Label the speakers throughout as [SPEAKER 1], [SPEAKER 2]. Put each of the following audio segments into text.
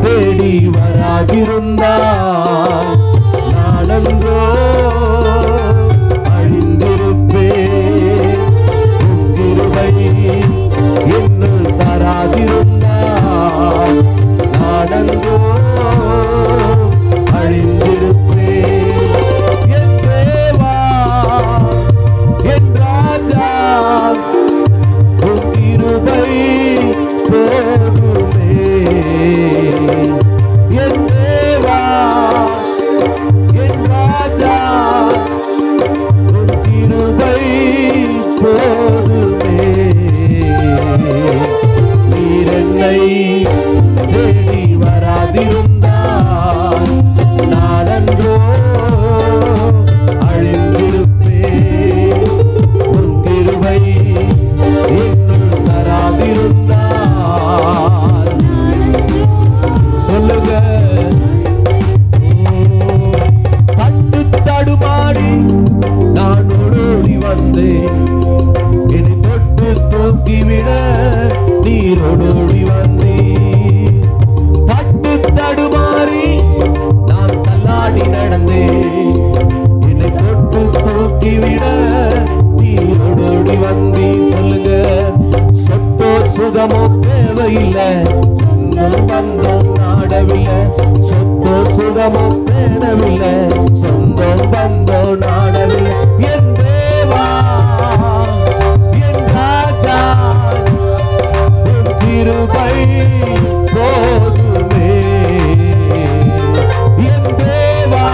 [SPEAKER 1] தேடி வராதிருந்தால் நானன்றோ அழிந்திருப்பேன். கிருபை என்னுள் தராதிருந்தால் நானன்றோ அழிந்திருப்பேன். என் தேவா என் ராஜா உன் கிருபை போதுமே. என் தேவா என் ராஜா உன் கிருபை போதுமே. நீர் என்னை தேடி வராதிருந்தால் நானன்றோ அழிந்திருப்பேன். உன் கிருபை என்னுள் தராதிருந்தால் சொல்லுங்க. தட்டு தடுமாறி நான் ஓடோடி வந்தேன். என்னை தொட்டு தூக்கிவிட நீர் ஓடோடி வந்தீர். தட்டு தடுமாறி நான் தள்ளாடி நடந்தேன். என்னை தொட்டு தூக்கிவிட நீர் ஓடோடி வந்தீர். சொல்லுங்க. சொத்தோ சுகமோ தேவையில்லை, சொந்தம் பந்தம் நாடவில்லை. சொத்தோ சுகமோ தேடவில்லை, சொந்தம் பந்தம் நாடவில்லை. என் தேவா என் ராஜா உன் கிருபை போதுமே. என் தேவா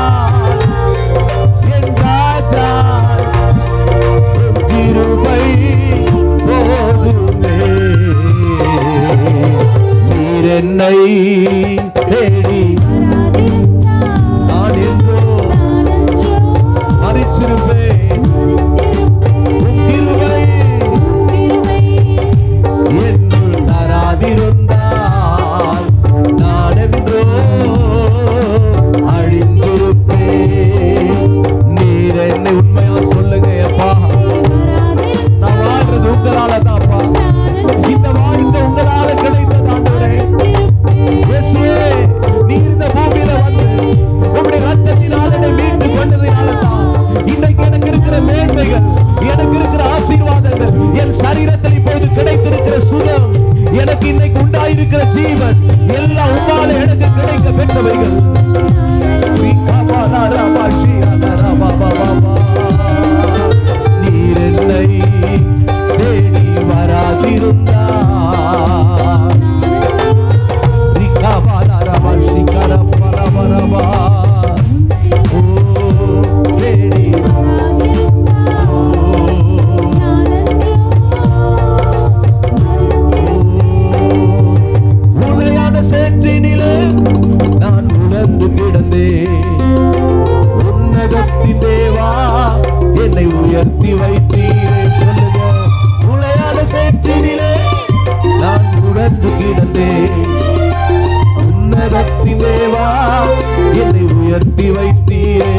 [SPEAKER 1] என் ராஜா உன் கிருபை போதுமே. நீர் என்னை தேடி நான் எங்கோ மறிச்சிருப்பேன். உன் கிருபை என்னுள் தராதிருந்தால் நான் என்றோ அழிந்திருப்பேன். நீர் என்னை உண்மையா சொல்லுங்க. அப்பா நான் வாழ்றது உங்களால தான்ப்பா. இந்த வாழ்க்கை உங்களால கிடைத்தது ஆண்டவரே. இயேசுவே நீர் இந்த பூமியில வந்து உம்முடைய ரத்தத்தினால என்னை மீட்டு கொண்டதினால தான் இன்னைக்கு எனக்கு இருக்கிற மேன்மைகள், எனக்கு இருக்கிற ஆசீர்வாதங்கள், என் சரீரத்தில் இப்பொழுது கிடைத்திருக்கிற சுகம், எனக்கு இன்னைக்கு உண்டாயிருக்கிற ஜீவன் எல்லாம் உம்மால எனக்கு கிடைக்க பெற்றவைகள். நீர் என்னை தேடி வராதிருந்தால் உலையான சேற்றினிலே நான் உணர்ந்து கிடந்தேன். உன்னதத்தின் தேவா என்னை உயர்த்தி வைத்தீரே. சொல்லுங்க. உலையான சேற்றினிலே நான் உணர்ந்து கிடந்தேன். உன்னதத்தின் தேவா என்னை உயர்த்தி வைத்தீரே.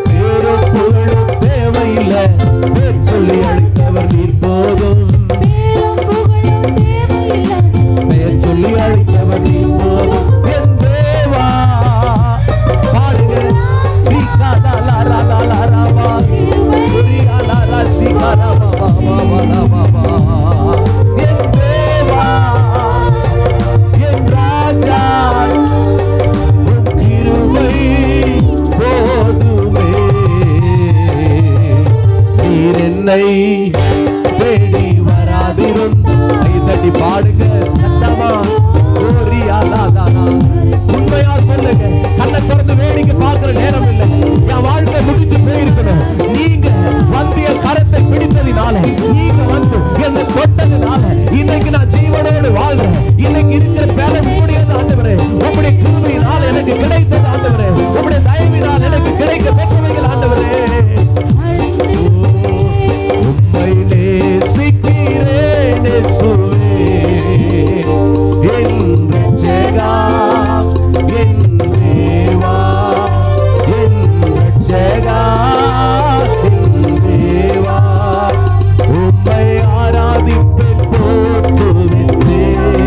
[SPEAKER 1] பேரோ புகழோ தேவையில்லை, பேர் சொல்லி அழைத்தவர் நீர் போதும். பெயர் சொல்லி அழைத்தவர் நீர் போதும். என் தேவா பாடுங்க. ஸ்ரீகாதாலாராதாலாராவா குரியாலாரா ஸ்ரீகாராவாவாவாவாவாவா. என் தேவா என் ராஜா உன் கிருபை போதுமே. நீர் என்னை தேடி வராதிருந்தால் கைதட்டி பாடுங்க. சத்தமா ஓரியாலாதானா. உண்மையா சொல்லுங்க. கண்ணை திறந்து வேடிக்கை பார்க்கிற நேரம் இல்லை. என் வாழ்க்கை முடிஞ்சு போயிருக்கணும். நீங்க வந்திய கரத்தை பிடித்ததினால, நீங்க வந்து என்னை தொட்டதினால இன்னைக்கு நான் ஜீவனோடு வாழ்றேன். இன்னைக்கு இருக்கிற பேர முடியாது ஆண்டவரே. உங்களுடைய கிருபையினால் எனக்கு கிடைத்தது ஆண்டவரே. உங்களுடைய தயவினால் எனக்கு கிடைக்க பெற்றவைகள் ஆண்டவரே. உம்மை நேசிக்கிறேன் இயேசுவே என் ரட்சகா என் தேவா என் ரட்சகா என் தேவா. உம்மை ஆராதிப்பேன் போற்றுவேன்.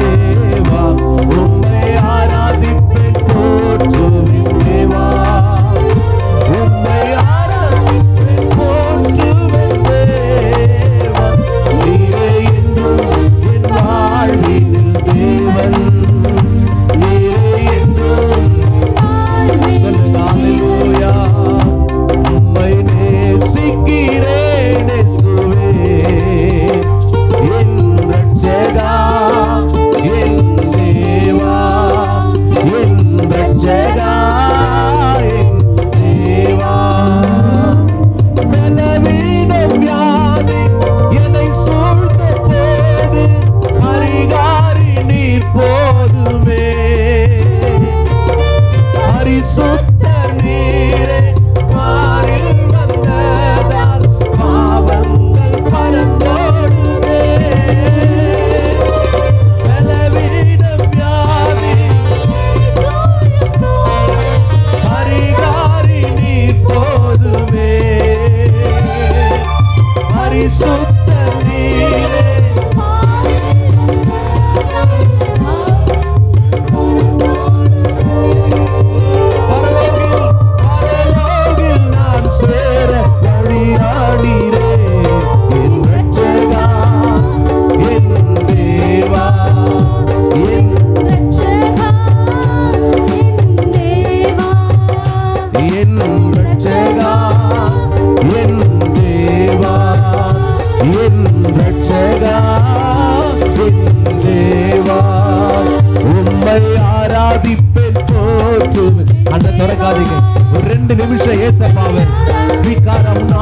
[SPEAKER 1] 2 நிமிஷம் ஏசப்பாவை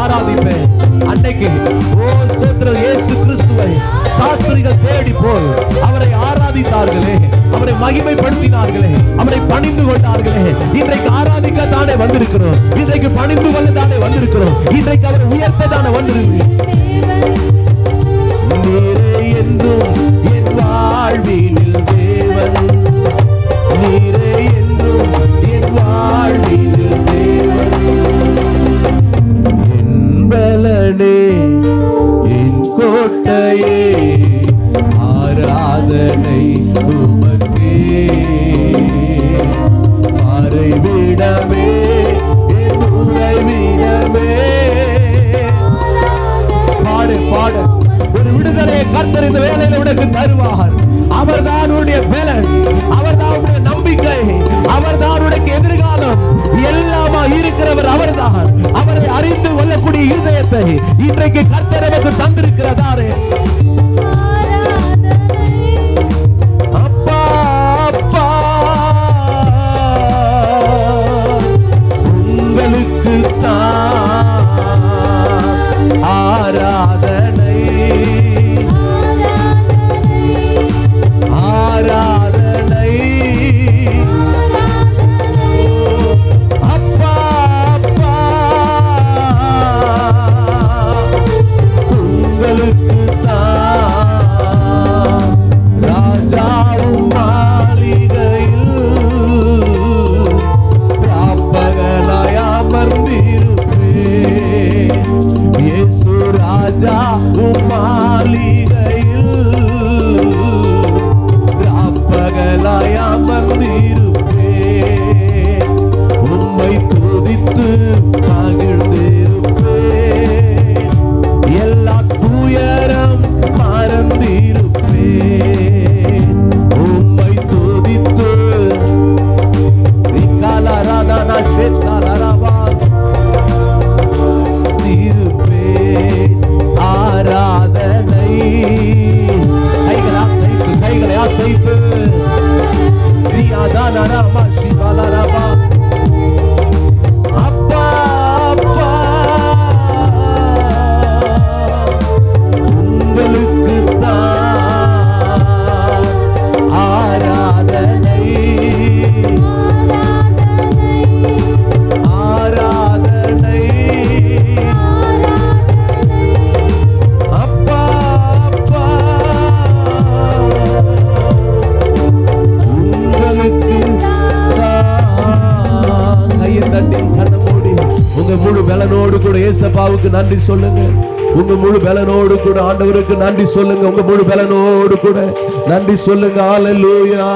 [SPEAKER 1] ஆராதிப்பேன். அன்னைக்கு ஸ்தோத்திரம் இயேசு கிறிஸ்துவை சாஸ்திரிகள் தேடி போய் அவரை ஆராதித்தார்களே, அவரை மகிமைப்படுத்தினார்களே, அவரை பணிந்து கொண்டார்களே. இன்றைக்கு ஆராதிக்க தானே வந்திருக்கிறோம், இன்றைக்கு பணிந்து கொள்ள தானே வந்திருக்கிறோம், இன்றைக்கு அவரை உயர்த்த தானே வந்திருக்கிறோம். நீரே என்றும் என் வாழ்வினில் தேவன், நீரே என்றும் என் வாழ்வினில் தேவன், என் பலனே என் கோட்டையே ஆராதனை உமக்கே, மறைவிடமே என் உறைவிடமே. பாடு பாடு, ஒரு விடுதலையை கர்த்தர் இந்த வேளையில உனக்கு தருவார். அவர்தான் உன்னுடைய பலன், அவர்தான் உன்னுடைய நம்பிக்கை, அவர்தான் உனக்கு எதிர்காலம். எல்லாமா இருக்கிறவர் அவர்தான். அவரை அறிந்து கொள்ளக்கூடிய இருதயத்தை இன்றைக்கு கர்த்தர் நமக்கு தந்திருக்கிறதாரே. அப்பா அப்பா உங்களுக்கு தான் ஆராதனை, ஆராதனை. அப்பா அப்பா உங்களுக்கு தான் ராஜாவும் மாளிகையில் ராப்பகனாய் அமர்ந்திருப்பேன். இயேசு ராஜாவும் மாளிகையில் ராப்பகனாய் அமர்ந்திருப்பேன். உம்மை துதித்து மகிழ்ந்திருப்பேன். எல்லா துயரம் மறந்திருப்பேன். உம்மை துதித்து ரிகாலராதானா சேத்தாலரவா இருப்பேன். ஆராதனை. கைகளை அசைத்து, கைகளை அசைத்து ரியாதானரமா சிவாலரவா. அப்பா அப்பா உங்களுக்கு தான் ஆராதனை, ஆராதனை. அப்பா அப்பா உங்களுக்கு தான். கையை தட்டி கண்ணை மூடி உங்க முழு பலனோடு கூட ஏசப்பாவுக்கு நன்றி சொல்லுங்க. உங்க முழு பலனோடு கூட ஆண்டவருக்கு நன்றி சொல்லுங்க. உங்க முழு பலனோடு கூட நன்றி சொல்லுங்க. ஹல்லேலூயா.